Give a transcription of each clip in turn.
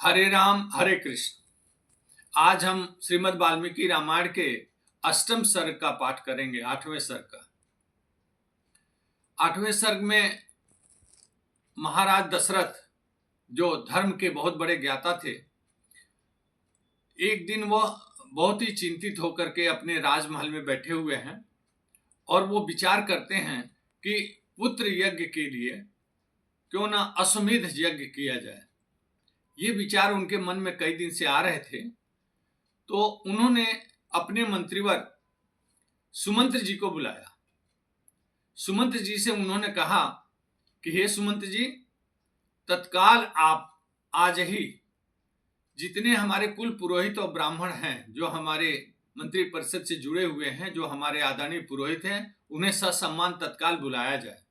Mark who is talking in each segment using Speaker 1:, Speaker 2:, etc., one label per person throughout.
Speaker 1: हरे राम हरे कृष्ण। आज हम श्रीमद् वाल्मीकि रामायण के अष्टम सर्ग का पाठ करेंगे। आठवें सर्ग का। आठवें सर्ग में महाराज दशरथ जो धर्म के बहुत बड़े ज्ञाता थे, एक दिन वह बहुत ही चिंतित होकर के अपने राजमहल में बैठे हुए हैं और वो विचार करते हैं कि पुत्र यज्ञ के लिए क्यों ना अश्वमेध यज्ञ किया जाए। ये विचार उनके मन में कई दिन से आ रहे थे। तो उन्होंने अपने मंत्रीवर सुमंत्र जी को बुलाया। सुमंत्र जी से उन्होंने कहा कि हे सुमंत्र जी, तत्काल आप आज ही जितने हमारे कुल पुरोहित और ब्राह्मण हैं, जो हमारे मंत्री परिषद से जुड़े हुए हैं, जो हमारे आदरणीय पुरोहित हैं, उन्हें ससम्मान तत्काल बुलाया जाए।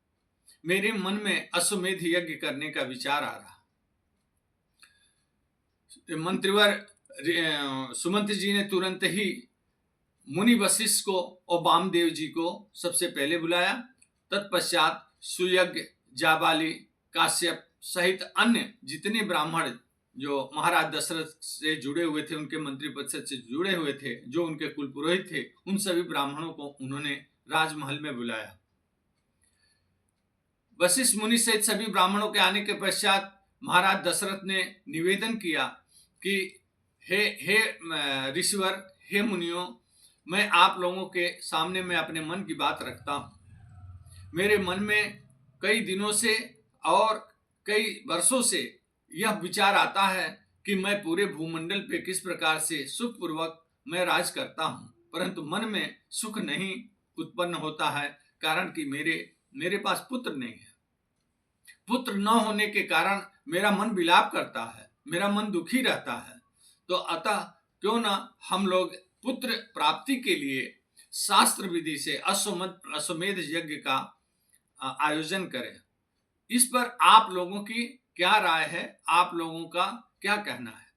Speaker 1: मेरे मन में अश्वमेध यज्ञ करने का विचार आ रहा। मंत्रीवर सुमंत्र जी ने तुरंत ही मुनि वशिष्ठ को और वामदेव जी को सबसे पहले बुलाया। तत्पश्चात सुयज्ञ, जाबाली, काश्यप सहित अन्य जितने ब्राह्मण जो महाराज दशरथ से जुड़े हुए थे, उनके मंत्री परिषद से जुड़े हुए थे, जो उनके कुल पुरोहित थे, उन सभी ब्राह्मणों को उन्होंने राजमहल में बुलाया। वशिष्ठ मुनि सहित सभी ब्राह्मणों के आने के पश्चात महाराज दशरथ ने निवेदन किया कि हे ऋषिवर, हे मुनियों, मैं आप लोगों के सामने में अपने मन की बात रखता हूँ। मेरे मन में कई दिनों से और कई वर्षों से यह विचार आता है कि मैं पूरे भूमंडल पे किस प्रकार से सुखपूर्वक मैं राज करता हूँ, परंतु मन में सुख नहीं उत्पन्न होता है, कारण कि मेरे पास पुत्र नहीं है। पुत्र न होने के कारण मेरा मन विलाप करता है, मेरा मन दुखी रहता है। तो अतः क्यों ना हम लोग पुत्र प्राप्ति के लिए शास्त्र विधि से अश्वमेध यज्ञ का आयोजन करें। इस पर आप लोगों की क्या राय है? आप लोगों का क्या कहना है?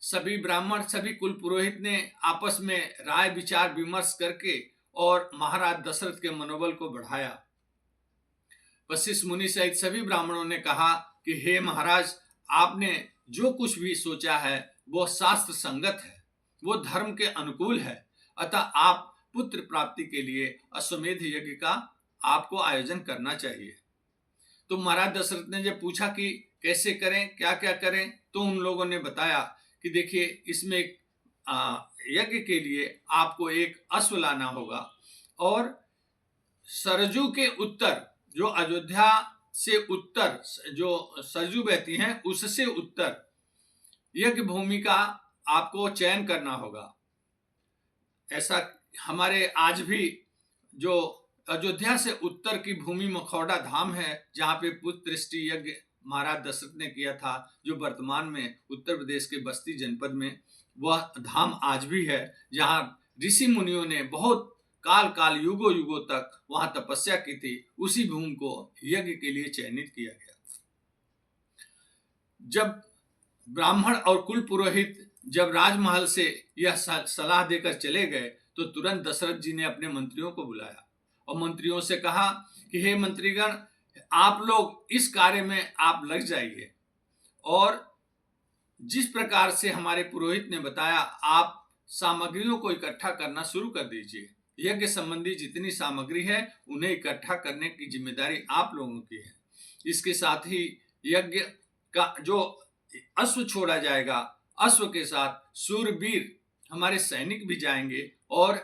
Speaker 1: सभी ब्राह्मण, सभी कुल पुरोहित ने आपस में राय विचार विमर्श करके और महाराज दशरथ के मनोबल को बढ़ाया। वशिष्ठ मुनि सहित सभी ब्राह्मणों ने कहा कि हे महाराज, आपने जो कुछ भी सोचा है वो शास्त्र संगत है, वो धर्म के अनुकूल है। अतः आप पुत्र प्राप्ति के लिए अश्वमेध यज्ञ का आपको आयोजन करना चाहिए। तो महाराज दशरथ ने जब पूछा कि कैसे करें, क्या क्या करें, तो उन लोगों ने बताया कि देखिए, इसमें यज्ञ के लिए आपको एक अश्व लाना होगा और सरजू के उत्तर, जो अयोध्या से उत्तर जो सरजू बहती हैं, उससे उत्तर यज्ञ भूमि का आपको चयन करना होगा। ऐसा हमारे आज भी जो अयोध्या से उत्तर की भूमि मखौड़ा धाम है, जहाँ पे पुत्रष्टि यज्ञ महाराज दशरथ ने किया था, जो वर्तमान में उत्तर प्रदेश के बस्ती जनपद में वह धाम आज भी है, जहाँ ऋषि मुनियों ने बहुत काल युगों युगों तक वहां तपस्या की थी। उसी भूमि को यज्ञ के लिए चयनित किया गया। जब ब्राह्मण और कुल पुरोहित जब राजमहल से यह सलाह देकर चले गए, तो तुरंत दशरथ जी ने अपने मंत्रियों को बुलाया और मंत्रियों से कहा कि हे मंत्रीगण, आप लोग इस कार्य में आप लग जाइए और जिस प्रकार से हमारे पुरोहित ने बताया, आप सामग्रियों को इकट्ठा करना शुरू कर दीजिए। यज्ञ संबंधी जितनी सामग्री है उन्हें इकट्ठा करने की जिम्मेदारी आप लोगों की है। इसके साथ ही यज्ञ का जो अश्व छोड़ा जाएगा, अश्व के साथ शूरवीर हमारे सैनिक भी जाएंगे और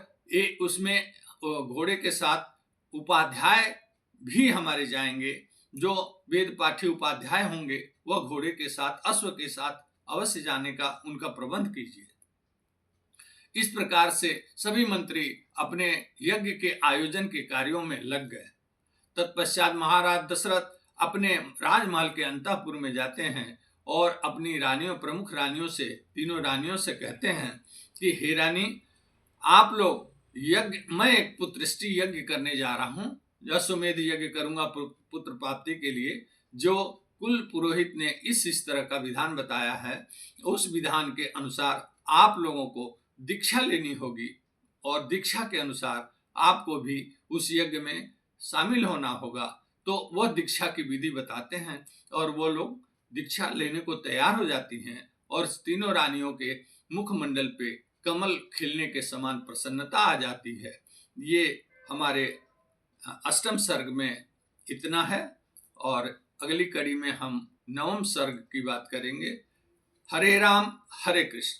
Speaker 1: उसमें घोड़े के साथ उपाध्याय भी हमारे जाएंगे। जो वेद पाठी उपाध्याय होंगे वह घोड़े के साथ, अश्व के साथ अवश्य जाने का उनका प्रबंध कीजिए। इस प्रकार से सभी मंत्री अपने यज्ञ के आयोजन के कार्यों में लग गए। तत्पश्चात महाराज दशरथ अपने राजमहल के अंतःपुर में जाते हैं और अपनी रानियों, प्रमुख रानियों से, तीनों रानियों से कहते हैं कि हे रानी, आप लोग यज्ञ, मैं एक पुत्रष्टि यज्ञ करने जा रहा हूँ, अश्वमेध यज्ञ करूंगा पुत्र प्राप्ति के लिए। जो कुल पुरोहित ने इस तरह का विधान बताया है, उस विधान के अनुसार आप लोगों को दीक्षा लेनी होगी और दीक्षा के अनुसार आपको भी उस यज्ञ में शामिल होना होगा। तो वह दीक्षा की विधि बताते हैं और वो लोग दीक्षा लेने को तैयार हो जाती हैं और तीनों रानियों के मुखमंडल पे कमल खिलने के समान प्रसन्नता आ जाती है। ये हमारे अष्टम सर्ग में इतना है और अगली कड़ी में हम नवम सर्ग की बात करेंगे। हरे राम हरे कृष्ण।